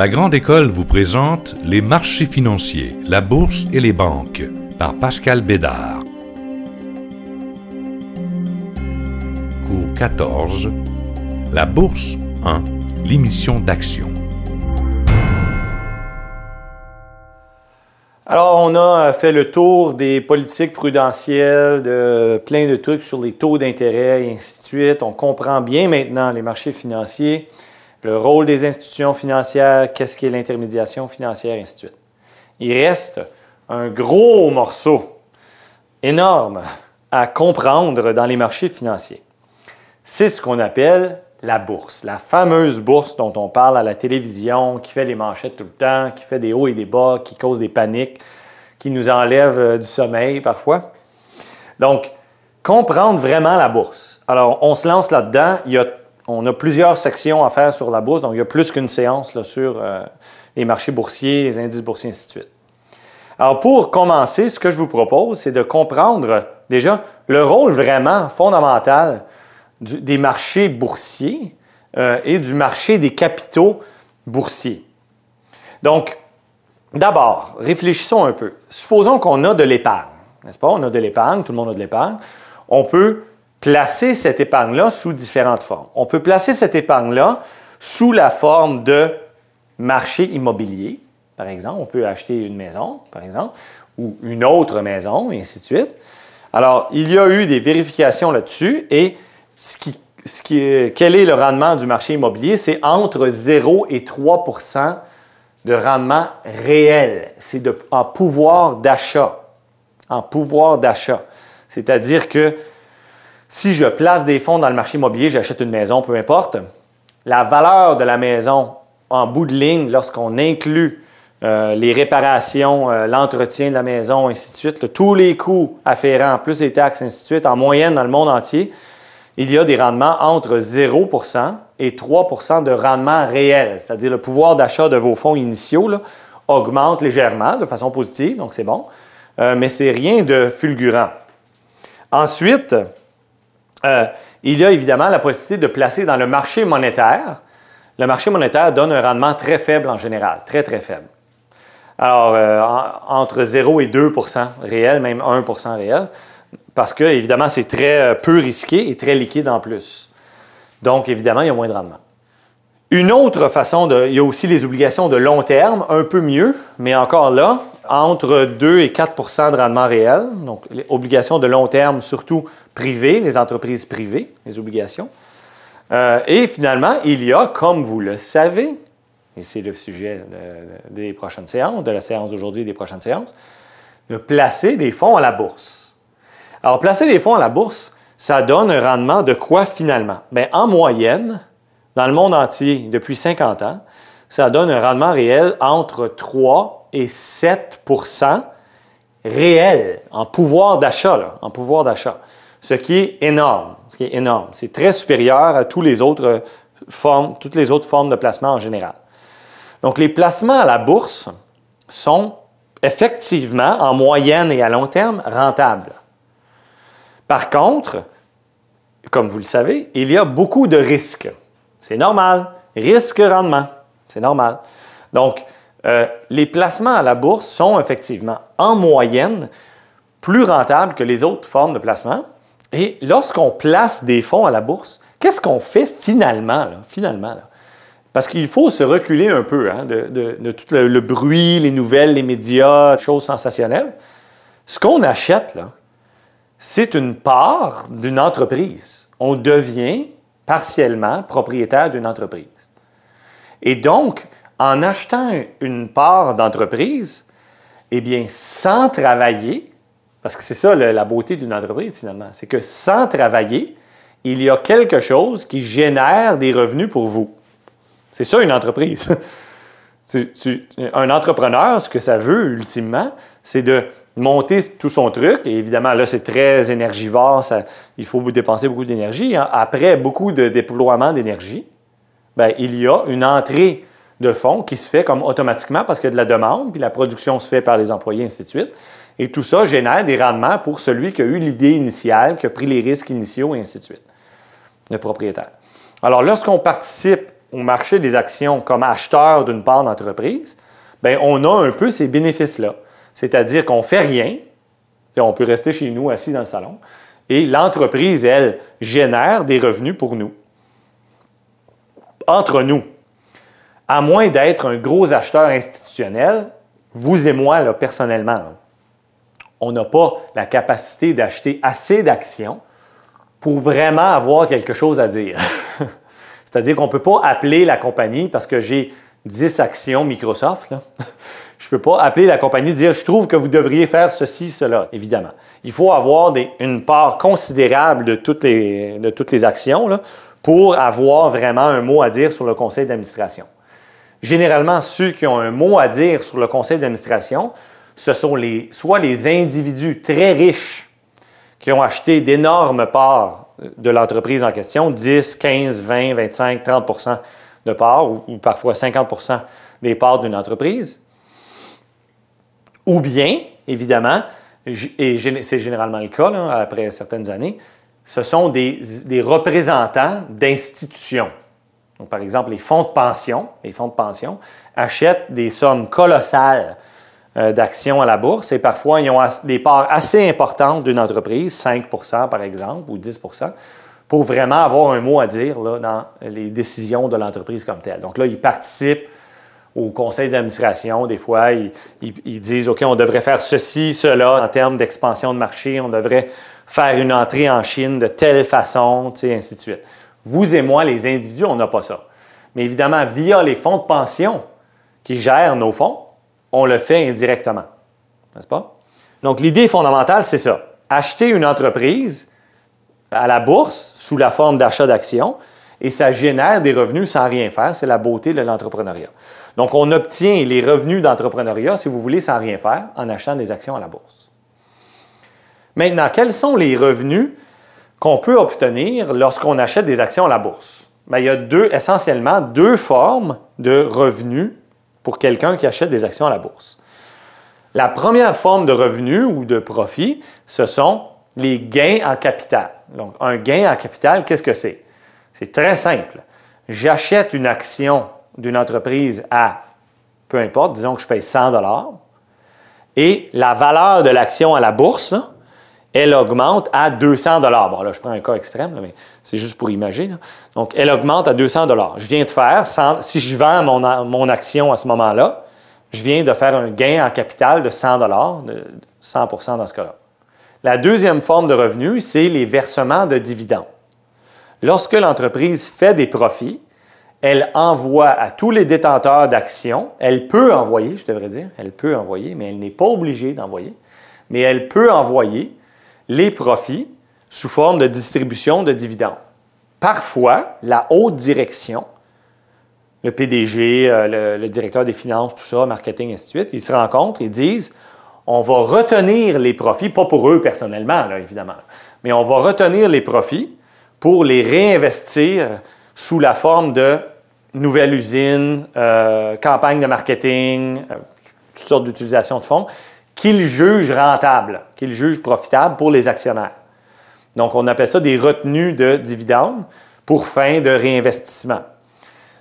La Grande École vous présente les marchés financiers, la bourse et les banques par Pascal Bédard. Cours 14, la bourse 1, l'émission d'actions. Alors, on a fait le tour des politiques prudentielles, de plein de trucs sur les taux d'intérêt et ainsi de suite. On comprend bien maintenant les marchés financiers, le rôle des institutions financières, qu'est-ce qu'est l'intermédiation financière, et ainsi de suite. Il reste un gros morceau énorme à comprendre dans les marchés financiers. C'est ce qu'on appelle la bourse, la fameuse bourse dont on parle à la télévision, qui fait les manchettes tout le temps, qui fait des hauts et des bas, qui cause des paniques, qui nous enlève du sommeil parfois. Donc, comprendre vraiment la bourse. Alors, on se lance là-dedans. On a plusieurs sections à faire sur la bourse, donc il y a plus qu'une séance là, sur les marchés boursiers, les indices boursiers, ainsi de suite. Alors, pour commencer, ce que je vous propose, c'est de comprendre déjà le rôle vraiment fondamental des marchés boursiers et du marché des capitaux boursiers. Donc, d'abord, réfléchissons un peu. Supposons qu'on a de l'épargne, n'est-ce pas? On a de l'épargne, tout le monde a de l'épargne. On peut placer cette épargne-là sous différentes formes. On peut placer cette épargne-là sous la forme de marché immobilier, par exemple. On peut acheter une maison, par exemple, ou une autre maison, et ainsi de suite. Alors, il y a eu des vérifications là-dessus et quel est le rendement du marché immobilier? C'est entre 0 et 3 % de rendement réel. C'est en pouvoir d'achat. En pouvoir d'achat. C'est-à-dire que si je place des fonds dans le marché immobilier, j'achète une maison, peu importe, la valeur de la maison, en bout de ligne, lorsqu'on inclut les réparations, l'entretien de la maison, ainsi de suite, tous les coûts afférents, plus les taxes, ainsi de suite, en moyenne dans le monde entier, il y a des rendements entre 0 % et 3 % de rendement réel. C'est-à-dire le pouvoir d'achat de vos fonds initiaux là, augmente légèrement de façon positive, donc c'est bon, mais ce n'est rien de fulgurant. Ensuite, il y a évidemment la possibilité de placer dans le marché monétaire. Le marché monétaire donne un rendement très faible en général, très, très faible. Alors, entre 0 et 2 % réel, même 1 % réel, parce que, évidemment, c'est très peu risqué et très liquide en plus. Donc, évidemment, il y a moins de rendement. Une autre façon, il y a aussi les obligations de long terme, un peu mieux, mais encore là, entre 2 et 4 % de rendement réel. Donc, les obligations de long terme, surtout privées, les entreprises privées, les obligations. Et finalement, il y a, comme vous le savez, et c'est le sujet des prochaines séances, de la séance d'aujourd'hui et des prochaines séances, de placer des fonds à la bourse. Alors, placer des fonds à la bourse, ça donne un rendement de quoi finalement? Bien, en moyenne, dans le monde entier, depuis 50 ans, ça donne un rendement réel entre 3 et 7 % réel, en pouvoir d'achat, en pouvoir d'achat. Ce qui est énorme, C'est très supérieur à toutes les autres formes de placement en général. Donc, les placements à la bourse sont effectivement, en moyenne et à long terme, rentables. Par contre, comme vous le savez, il y a beaucoup de risques. C'est normal. Risque-rendement. C'est normal. Donc, les placements à la bourse sont effectivement, en moyenne, plus rentables que les autres formes de placement. Et lorsqu'on place des fonds à la bourse, qu'est-ce qu'on fait finalement? Parce qu'il faut se reculer un peu de tout le bruit, les nouvelles, les médias, choses sensationnelles. Ce qu'on achète, là, c'est une part d'une entreprise. On devient partiellement propriétaire d'une entreprise. Et donc, en achetant une part d'entreprise, eh bien, sans travailler, parce que c'est ça la beauté d'une entreprise finalement, c'est que sans travailler, il y a quelque chose qui génère des revenus pour vous. C'est ça une entreprise. Un entrepreneur, ce que ça veut ultimement, c'est de monter tout son truc. Et évidemment, là, c'est très énergivore. Il faut dépenser beaucoup d'énergie. Après beaucoup de déploiement d'énergie, bien, il y a une entrée de fonds qui se fait comme automatiquement parce qu'il y a de la demande, puis la production se fait par les employés, ainsi de suite. Et tout ça génère des rendements pour celui qui a eu l'idée initiale, qui a pris les risques initiaux, et ainsi de suite, le propriétaire. Alors, lorsqu'on participe au marché des actions comme acheteur d'une part d'entreprise, bien, on a un peu ces bénéfices-là. C'est-à-dire qu'on ne fait rien, et on peut rester chez nous assis dans le salon, et l'entreprise, elle, génère des revenus pour nous. Entre nous, à moins d'être un gros acheteur institutionnel, vous et moi, là, personnellement, là, on n'a pas la capacité d'acheter assez d'actions pour vraiment avoir quelque chose à dire. C'est-à-dire qu'on ne peut pas appeler la compagnie parce que j'ai 10 actions Microsoft. Là. Je ne peux pas appeler la compagnie et dire « Je trouve que vous devriez faire ceci, cela », évidemment. Il faut avoir une part considérable de toutes les actions là, pour avoir vraiment un mot à dire sur le conseil d'administration. Généralement, ceux qui ont un mot à dire sur le conseil d'administration, ce sont soit les individus très riches qui ont acheté d'énormes parts de l'entreprise en question, 10, 15, 20, 25, 30 de parts ou parfois 50 des parts d'une entreprise. Ou bien, évidemment, et c'est généralement le cas là, après certaines années, ce sont des représentants d'institutions. Donc, par exemple, les fonds de pension achètent des sommes colossales d'actions à la bourse et parfois, ils ont des parts assez importantes d'une entreprise, 5 par exemple, ou 10 pour vraiment avoir un mot à dire là, dans les décisions de l'entreprise comme telle. Donc là, ils participent au conseil d'administration. Des fois, ils disent « OK, on devrait faire ceci, cela en termes d'expansion de marché, on devrait faire une entrée en Chine de telle façon, tu sais, ainsi de suite. » Vous et moi, les individus, on n'a pas ça. Mais évidemment, via les fonds de pension qui gèrent nos fonds, on le fait indirectement. N'est-ce pas? Donc, l'idée fondamentale, c'est ça. Acheter une entreprise à la bourse sous la forme d'achat d'actions et ça génère des revenus sans rien faire. C'est la beauté de l'entrepreneuriat. Donc, on obtient les revenus d'entrepreneuriat, si vous voulez, sans rien faire, en achetant des actions à la bourse. Maintenant, quels sont les revenus qu'on peut obtenir lorsqu'on achète des actions à la bourse? Bien, il y a essentiellement deux formes de revenus pour quelqu'un qui achète des actions à la bourse. La première forme de revenu ou de profit, ce sont les gains en capital. Donc, un gain en capital, qu'est-ce que c'est? C'est très simple. J'achète une action d'une entreprise à, peu importe, disons que je paye 100 $ et la valeur de l'action à la bourse, là, elle augmente à 200 $. Bon, là, je prends un cas extrême, là, mais c'est juste pour imaginer. Là. Donc, elle augmente à 200 $. Je viens de faire, si je vends mon action à ce moment-là, je viens de faire un gain en capital de 100 $, de 100 % dans ce cas-là. La deuxième forme de revenu, c'est les versements de dividendes. Lorsque l'entreprise fait des profits, elle envoie à tous les détenteurs d'actions, elle peut envoyer, je devrais dire, elle peut envoyer, mais elle n'est pas obligée d'envoyer, mais elle peut envoyer les profits sous forme de distribution de dividendes. Parfois, la haute direction, le PDG, le directeur des finances, tout ça, marketing, ainsi de suite, ils se rencontrent et disent « On va retenir les profits, pas pour eux personnellement, là, évidemment, mais on va retenir les profits pour les réinvestir sous la forme de nouvelles usines, campagnes de marketing, toutes sortes d'utilisations de fonds, qu'ils jugent rentables, qu'ils jugent profitables pour les actionnaires. Donc, on appelle ça des retenues de dividendes pour fin de réinvestissement.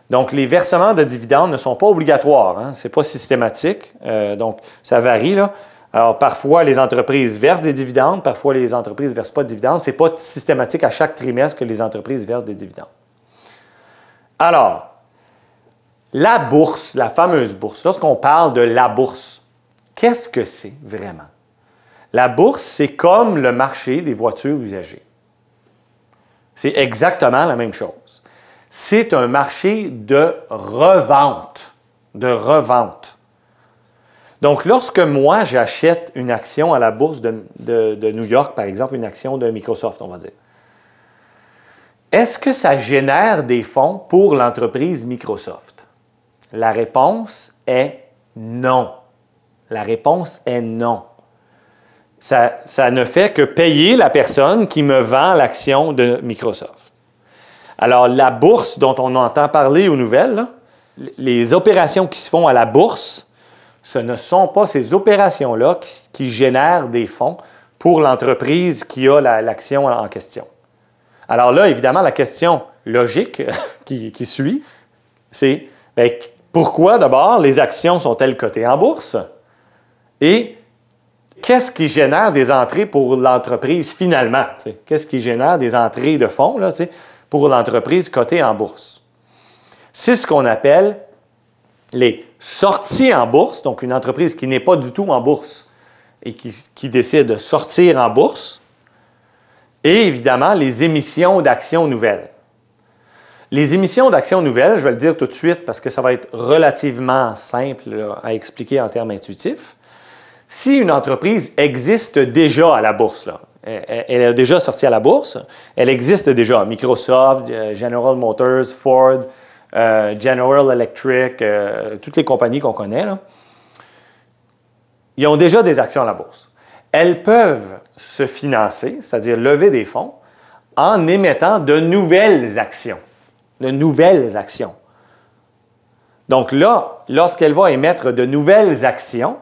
Donc, les versements de dividendes ne sont pas obligatoires, hein? Ce n'est pas systématique, donc ça varie, là. Alors, parfois, les entreprises versent des dividendes, parfois, les entreprises ne versent pas de dividendes. Ce n'est pas systématique à chaque trimestre que les entreprises versent des dividendes. Alors, la bourse, la fameuse bourse, lorsqu'on parle de la bourse, qu'est-ce que c'est vraiment? La bourse, c'est comme le marché des voitures usagées. C'est exactement la même chose. C'est un marché de revente. De revente. Donc, lorsque moi, j'achète une action à la bourse de New York, par exemple, une action de Microsoft, on va dire, est-ce que ça génère des fonds pour l'entreprise Microsoft? La réponse est non. La réponse est non. Ça ne fait que payer la personne qui me vend l'action de Microsoft. Alors, la bourse dont on entend parler aux nouvelles, là, les opérations qui se font à la bourse, ce ne sont pas ces opérations-là qui génèrent des fonds pour l'entreprise qui a l'action en question. Alors là, évidemment, la question logique qui suit, c'est bien, pourquoi d'abord les actions sont-elles cotées en bourse et qu'est-ce qui génère des entrées pour l'entreprise finalement? Qu'est-ce qui génère des entrées de fonds là, pour l'entreprise cotée en bourse? C'est ce qu'on appelle les sorties en bourse, donc une entreprise qui n'est pas du tout en bourse et qui décide de sortir en bourse, et évidemment les émissions d'actions nouvelles. Les émissions d'actions nouvelles, je vais le dire tout de suite parce que ça va être relativement simple là, à expliquer en termes intuitifs. Si une entreprise existe déjà à la bourse, là, elle est déjà sortie à la bourse, elle existe déjà. Microsoft, General Motors, Ford, General Electric, toutes les compagnies qu'on connaît, là, ils ont déjà des actions à la bourse. Elles peuvent se financer, c'est-à-dire lever des fonds, en émettant de nouvelles actions. De nouvelles actions. Donc là, lorsqu'elle va émettre de nouvelles actions,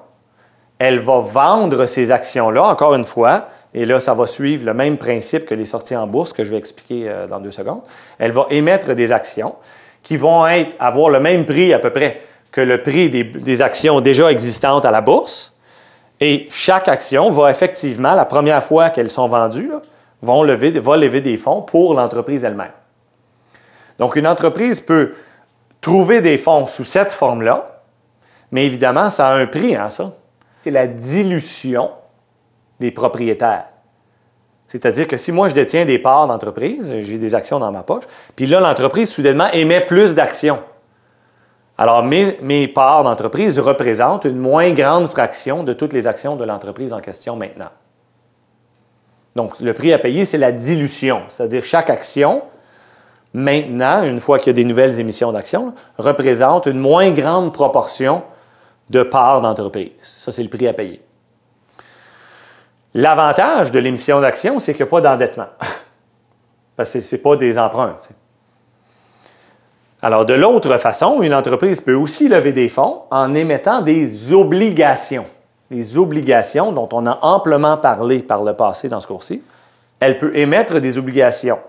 elle va vendre ces actions-là, encore une fois, et là, ça va suivre le même principe que les sorties en bourse que je vais expliquer dans 2 secondes. Elle va émettre des actions qui vont avoir le même prix à peu près que le prix des actions déjà existantes à la bourse. Et chaque action va effectivement, la première fois qu'elles sont vendues, là, va lever des fonds pour l'entreprise elle-même. Donc, une entreprise peut trouver des fonds sous cette forme-là, mais évidemment, ça a un prix, hein, ça. C'est la dilution des propriétaires. C'est-à-dire que si moi, je détiens des parts d'entreprise, j'ai des actions dans ma poche, puis là, l'entreprise, soudainement, émet plus d'actions. Alors, mes parts d'entreprise représentent une moins grande fraction de toutes les actions de l'entreprise en question maintenant. Donc, le prix à payer, c'est la dilution, c'est-à-dire chaque action, maintenant, une fois qu'il y a des nouvelles émissions d'actions, représente une moins grande proportion de parts d'entreprise. Ça, c'est le prix à payer. L'avantage de l'émission d'actions, c'est qu'il n'y a pas d'endettement. Parce que ce n'est pas des emprunts. T'sais. Alors, de l'autre façon, une entreprise peut aussi lever des fonds en émettant des obligations. Des obligations dont on a amplement parlé par le passé dans ce cours-ci. Elle peut émettre des obligations.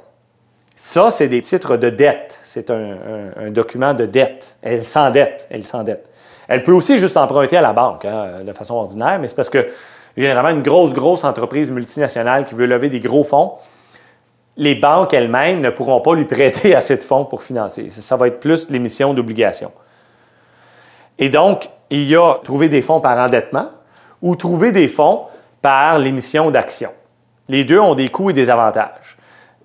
Ça, c'est des titres de dette. C'est un document de dette. Elle s'endette. Elle peut aussi juste emprunter à la banque hein, de façon ordinaire, mais c'est parce que généralement, une grosse entreprise multinationale qui veut lever des gros fonds, les banques elles-mêmes ne pourront pas lui prêter assez de fonds pour financer. Ça va être plus l'émission d'obligations. Et donc, il y a trouver des fonds par endettement ou trouver des fonds par l'émission d'actions. Les deux ont des coûts et des avantages.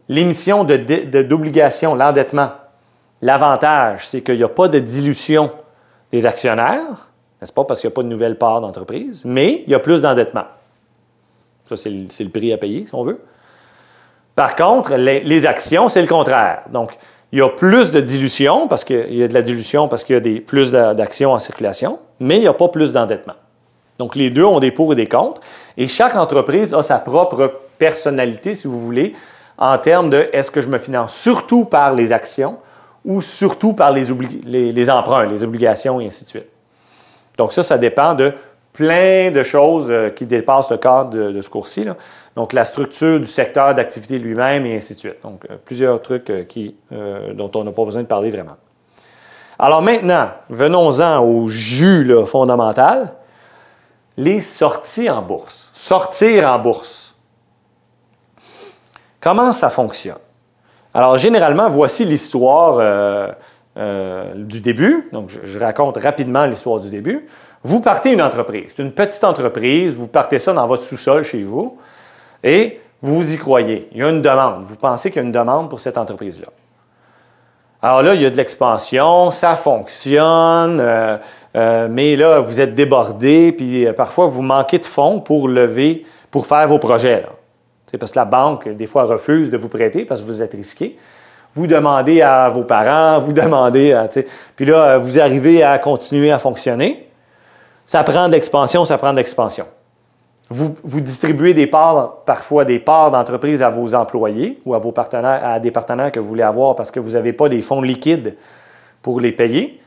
L'émission d'obligations, l'endettement, l'avantage, c'est qu'il n'y a pas de dilution des actionnaires, n'est-ce pas, parce qu'il n'y a pas de nouvelles parts d'entreprise, mais il y a plus d'endettement. Ça, c'est le prix à payer, si on veut. Par contre, les actions, c'est le contraire. Donc, il y a plus de dilution, parce qu'il y a de la dilution parce qu'il y a plus d'actions en circulation, mais il n'y a pas plus d'endettement. Donc, les deux ont des pour et des contre, et chaque entreprise a sa propre personnalité, si vous voulez, en termes de est-ce que je me finance surtout par les actions ou surtout par les emprunts, les obligations et ainsi de suite. Donc ça dépend de plein de choses qui dépassent le cadre de ce cours-ci. Donc la structure du secteur d'activité lui-même et ainsi de suite. Donc plusieurs trucs dont on n'a pas besoin de parler vraiment. Alors maintenant, venons-en au jus là, fondamental, les sorties en bourse. Sortir en bourse. Comment ça fonctionne? Alors, généralement, voici l'histoire du début. Donc, je raconte rapidement l'histoire du début. Vous partez une entreprise. C'est une petite entreprise. Vous partez ça dans votre sous-sol chez vous et vous y croyez. Il y a une demande. Vous pensez qu'il y a une demande pour cette entreprise-là. Alors là, il y a de l'expansion, ça fonctionne, mais là, vous êtes débordé, puis parfois, vous manquez de fonds pour faire vos projets. Là. Parce que la banque, des fois, refuse de vous prêter parce que vous êtes risqué. Vous demandez à vos parents, vous demandez à... Puis là, vous arrivez à continuer à fonctionner. Ça prend de l'expansion, ça prend de l'expansion. Vous distribuez des parts, parfois des parts d'entreprise à vos employés ou à vos partenaires, à des partenaires que vous voulez avoir parce que vous n'avez pas les fonds liquides pour les payer.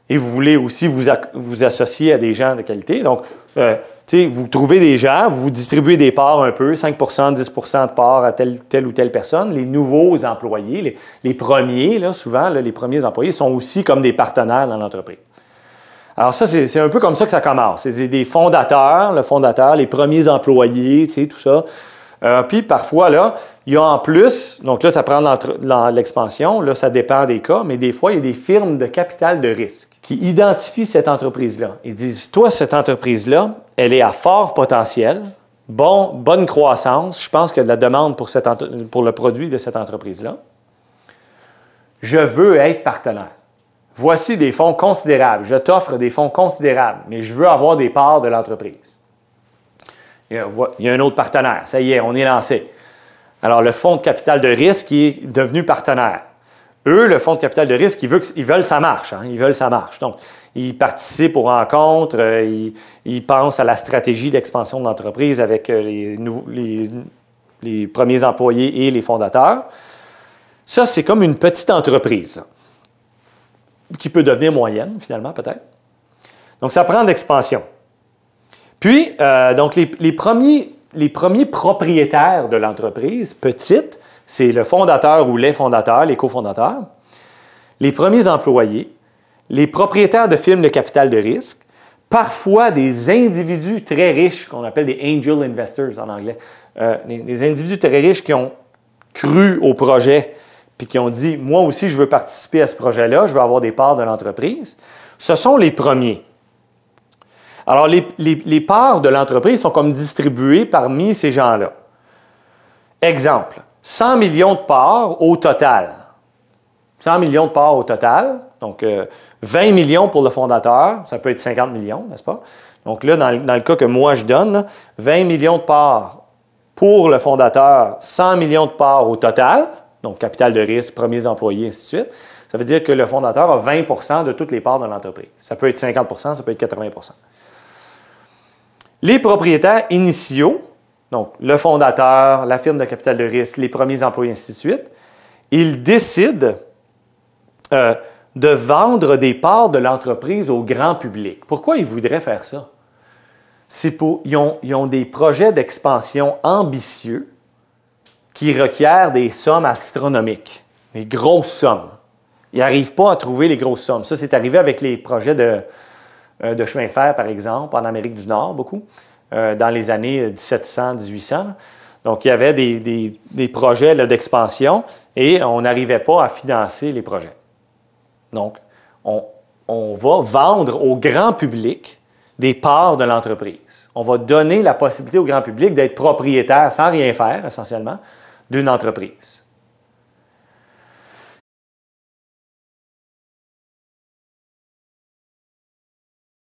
Et vous voulez aussi vous associer à des gens de qualité. Donc, Vous trouvez des gens, vous distribuez des parts un peu, 5 10 de parts à telle ou telle personne. Les nouveaux employés, les premiers, là, souvent, là, les premiers employés sont aussi comme des partenaires dans l'entreprise. Alors ça, c'est un peu comme ça que ça commence. C'est des fondateurs, le fondateur, les premiers employés, tout ça. Puis parfois, là, il y a en plus, donc là, ça prend l'expansion, là, ça dépend des cas, mais des fois, il y a des firmes de capital de risque qui identifient cette entreprise-là. Ils disent, toi, cette entreprise-là, elle est à fort potentiel, bonne croissance, je pense qu'il y a de la demande pour le produit de cette entreprise-là. Je veux être partenaire. Voici des fonds considérables. Je t'offre des fonds considérables, mais je veux avoir des parts de l'entreprise. Il y a un autre partenaire. Ça y est, on est lancé. Alors, le fonds de capital de risque est devenu partenaire. Eux, le fonds de capital de risque, ils veulent que ça marche. Ils veulent que ça marche. Donc, ils participent aux rencontres, ils pensent à la stratégie d'expansion de l'entreprise avec les premiers employés et les fondateurs. Ça, c'est comme une petite entreprise, là, qui peut devenir moyenne, finalement, peut-être. Donc, ça prend de l'expansion. Puis, donc, les premiers propriétaires de l'entreprise, petite, c'est le fondateur ou les fondateurs, les cofondateurs, les premiers employés, les propriétaires de firmes de capital de risque, parfois des individus très riches, qu'on appelle des angel investors en anglais, des individus très riches qui ont cru au projet puis qui ont dit « Moi aussi, je veux participer à ce projet-là, je veux avoir des parts de l'entreprise », ce sont les premiers. Alors, les parts de l'entreprise sont comme distribuées parmi ces gens-là. Exemple, 100 millions de parts au total. 100 millions de parts au total, donc 20 millions pour le fondateur, ça peut être 50 millions, n'est-ce pas? Donc là, dans le cas que moi je donne, là, 20 millions de parts pour le fondateur, 100 millions de parts au total, donc capital de risque, premiers employés, ainsi de suite. Ça veut dire que le fondateur a 20 % de toutes les parts de l'entreprise. Ça peut être 50 %, ça peut être 80 %. Les propriétaires initiaux, donc le fondateur, la firme de capital de risque, les premiers employés, ainsi de suite, ils décident de vendre des parts de l'entreprise au grand public. Pourquoi ils voudraient faire ça? Ils ont des projets d'expansion ambitieux qui requièrent des sommes astronomiques, des grosses sommes. Ils n'arrivent pas à trouver les grosses sommes. Ça, c'est arrivé avec les projets de chemin de fer, par exemple, en Amérique du Nord, beaucoup, dans les années 1700-1800. Donc, il y avait des projets d'expansion et on n'arrivait pas à financer les projets. Donc, on va vendre au grand public des parts de l'entreprise. On va donner la possibilité au grand public d'être propriétaire, sans rien faire, essentiellement, d'une entreprise.